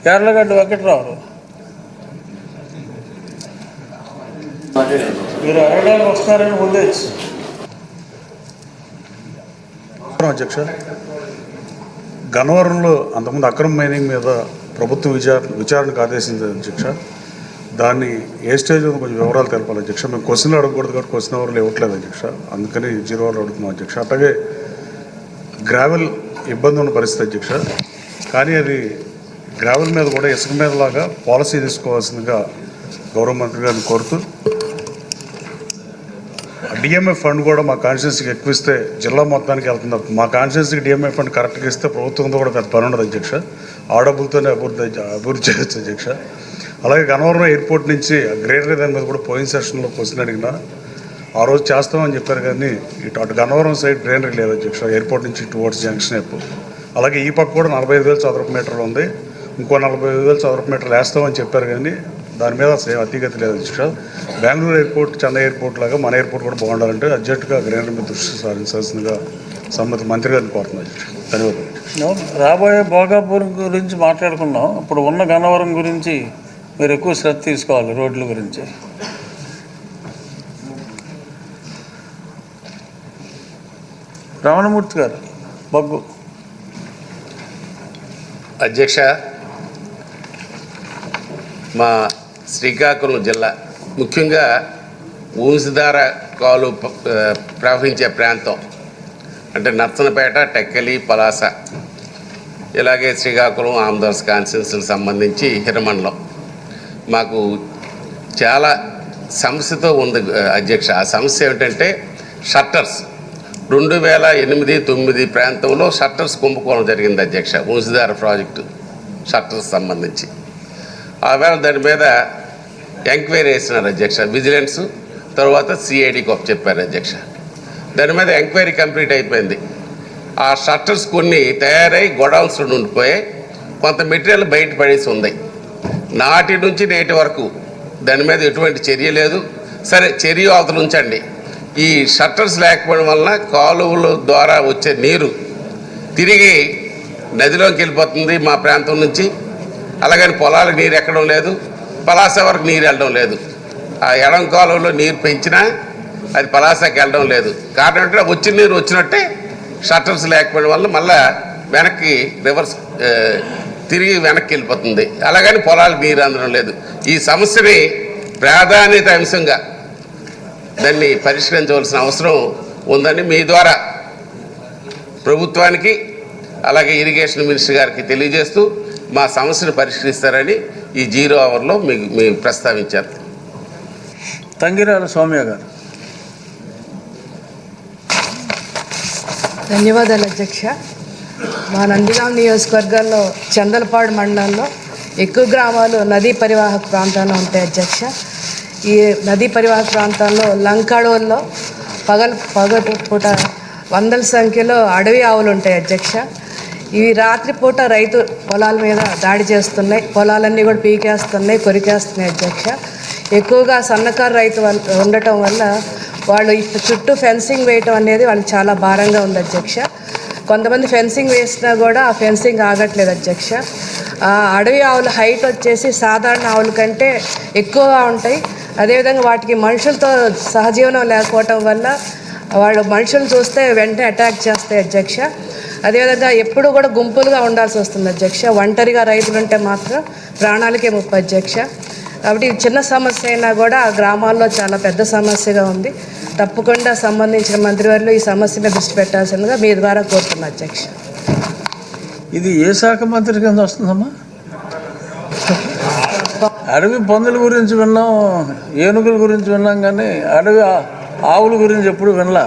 యార్లగడ్డ వెంకట్రావు మీరు అడగడానికి వస్తారని ముందే అధ్యక్ష, గన్నవరంలో అంతకుముందు అక్రమ మైనింగ్ మీద ప్రభుత్వం విచారణకు ఆదేశించింది అధ్యక్ష. దాన్ని ఏ స్టేజ్ కొంచెం వివరాలు తెలపాలి అధ్యక్ష. మేము క్వశ్చన్లు అడగకూడదు కాబట్టి క్వశ్చన్ ఎవరు ఇవ్వట్లేదు అధ్యక్ష, అందుకని 0 అవర్లు అడుగుతున్నాం అధ్యక్ష. అట్లాగే గ్రావెల్ ఇబ్బంది ఉన్న పరిస్థితి అధ్యక్ష, కానీ అది గ్రావెల్ మీద కూడా ఇసుక మీద లాగా పాలసీ తీసుకోవాల్సిందిగా గౌరవ మంత్రి గారిని కోరుతూ, డిఎంఎఫ్ ఫండ్ కూడా మా కాన్స్టిట్యూన్సీకి ఎక్కువ ఇస్తే జిల్లా మొత్తానికి వెళ్తుంది. మా కాన్స్టిట్యూన్సీకి డిఎంఎఫ్ ఫండ్ కరెక్ట్గా ఇస్తే ప్రభుత్వంతో కూడా పెద్ద పని ఉండదు అధ్యక్ష. ఆ డబ్బులతోనే అభివృద్ధి చేయొచ్చు అధ్యక్ష. అలాగే గన్నవరం ఎయిర్పోర్ట్ నుంచి గ్రేటర్ దాని మీద కూడా పోయిన సెషన్లో క్వశ్చన్ అడిగినా ఆ రోజు చేస్తామని చెప్పారు, కానీ అటు గన్నవరం సైడ్ గ్రేనరీ లేదు అధ్యక్ష. ఎయిర్పోర్ట్ నుంచి టువర్డ్స్ జంక్షన్ వైపు. అలాగే ఈ పక్క కూడా 45,000 చదరపు మీటర్లు ఉంది, ఇంకో 45,000 చదరపు మీటర్లు వేస్తామని చెప్పారు, కానీ దాని మీద అసలు అతిగతి లేదు అధ్యక్ష. బెంగళూరు ఎయిర్పోర్ట్, చెన్నై ఎయిర్పోర్ట్ లాగా మన ఎయిర్పోర్ట్ కూడా బాగుండాలంటే అర్జెంటుగా గ్రేనరీ మీద దృష్టి సారించాల్సిందిగా సంబంధిత మంత్రి గారిని కోరుతున్నాను అధ్యక్ష. ధన్యవాదాలు. రాబోయే భోగాపురం గురించి మాట్లాడుకున్నాం, ఇప్పుడు ఉన్న గన్నవరం గురించి మీరు ఎక్కువ శ్రద్ధ తీసుకోవాలి. రోడ్ల గురించి రమణమూర్తి గారు బొగ్గు. అధ్యక్ష, మా శ్రీకాకుళం జిల్లా ముఖ్యంగా ఊంసిధార కాలు ప్రవహించే ప్రాంతం అంటే నర్సనపేట, టెక్కలి, పలాస, ఇలాగే శ్రీకాకుళం, ఆంధ్రస్ కాన్స్టిట్యున్సీకి సంబంధించి హిరమండలం మాకు చాలా సమస్యతో ఉంది అధ్యక్ష. ఆ సమస్య ఏమిటంటే షట్టర్స్. 2008-9 ప్రాంతంలో షట్టర్స్ కుంభకోణం జరిగింది అధ్యక్ష. ఊంసిధార ప్రాజెక్టు షట్టర్స్ సంబంధించి ఆవేళ దాని మీద ఎంక్వైరీ వేసినారు అధ్యక్ష. విజిలెన్స్ తర్వాత సిఐడికి ఒక చెప్పారు అధ్యక్ష. దాని మీద ఎంక్వైరీ కంప్లీట్ అయిపోయింది. ఆ షట్టర్స్ కొన్ని తయారై గొడౌన్స్లో ఉండిపోయాయి, కొంత మెటీరియల్ బయట పడేసి ఉంది. నాటి నుంచి నేటి వరకు దాని మీద ఎటువంటి చర్య లేదు. సరే, చర్య అవతల ఉంచండి. ఈ షట్టర్స్ లేకపోవడం వలన కాలువల ద్వారా వచ్చే నీరు తిరిగి నదిలోకి వెళ్ళిపోతుంది మా ప్రాంతం నుంచి. అలాగని పొలాలకు నీరు ఎక్కడం లేదు, పలాస వరకు నీరు వెళ్ళడం లేదు. ఆ ఎడం కాలువలో నీరు పెంచినా అది పలాసకి వెళ్ళడం లేదు. కారణం అంటే వచ్చిన నీరు వచ్చినట్టే షట్టర్స్ లేకపోవడం వల్ల మళ్ళీ వెనక్కి రివర్స్ తిరిగి వెనక్కి వెళ్ళిపోతుంది. అలాగని పొలాలకు నీరు అందడం లేదు. ఈ సమస్యని ప్రాధాన్యత అంశంగా దాన్ని పరిష్కరించవలసిన అవసరం ఉందని మీ ద్వారా ప్రభుత్వానికి అలాగే ఇరిగేషన్ మినిస్టర్ గారికి తెలియజేస్తూ మా సమస్యను పరిష్కరిస్తారని ఈ 0 అవర్లో మీకు ప్రస్తావించారు. తంగిరాల సౌమ్య గారు. ధన్యవాదాలు అధ్యక్ష. మా నందిగాం నియోజకవర్గాల్లో చందలపాడు మండలంలో ఎక్కువ గ్రామాలు నదీ పరివాహక ప్రాంతాల్లో ఉంటాయి అధ్యక్ష. ఈ నదీ పరివాహక ప్రాంతాల్లో లంకాడోల్లో పగటిపూట వందల సంఖ్యలో అడవి ఆవులు ఉంటాయి అధ్యక్ష. ఇవి రాత్రిపూట రైతు పొలాల మీద దాడి చేస్తున్నాయి, పొలాలన్నీ కూడా పీకేస్తున్నాయి, కొరికేస్తున్నాయి అధ్యక్ష. ఎక్కువగా సన్నకారు రైతు ఉండటం వల్ల వాళ్ళు చుట్టూ ఫెన్సింగ్ వేయటం అనేది వాళ్ళకి చాలా భారంగా ఉంది అధ్యక్ష. కొంతమంది ఫెన్సింగ్ వేసినా కూడా ఆ ఫెన్సింగ్ ఆగట్లేదు అధ్యక్ష. అడవి ఆవుల హైట్ వచ్చేసి సాధారణ ఆవుల కంటే ఎక్కువగా ఉంటాయి. అదేవిధంగా వాటికి మనుషులతో సహజీవనం లేకపోవటం వల్ల వాళ్ళు మనుషులు చూస్తే వెంటనే అటాక్ చేస్తాయి అధ్యక్ష. అదేవిధంగా ఎప్పుడు కూడా గుంపులుగా ఉండాల్సి వస్తుంది అధ్యక్ష. ఒంటరిగా రైతులు ఉంటే మాత్రం ప్రాణాలకే ముప్పు అధ్యక్ష. కాబట్టి ఇది చిన్న సమస్య అయినా కూడా ఆ గ్రామాల్లో చాలా పెద్ద సమస్యగా ఉంది. తప్పకుండా సంబంధించిన మంత్రివర్యులు ఈ సమస్య మీద దృష్టి పెట్టాల్సిందిగా మీ ద్వారా కోరుతున్నా అధ్యక్ష. ఇది ఏ శాఖ మంత్రి కింద వస్తుందమ్మా? అడవి పందుల గురించి విన్నాం, ఏనుగుల గురించి విన్నాం, కానీ అడవి ఆవుల గురించి ఎప్పుడు వినలా.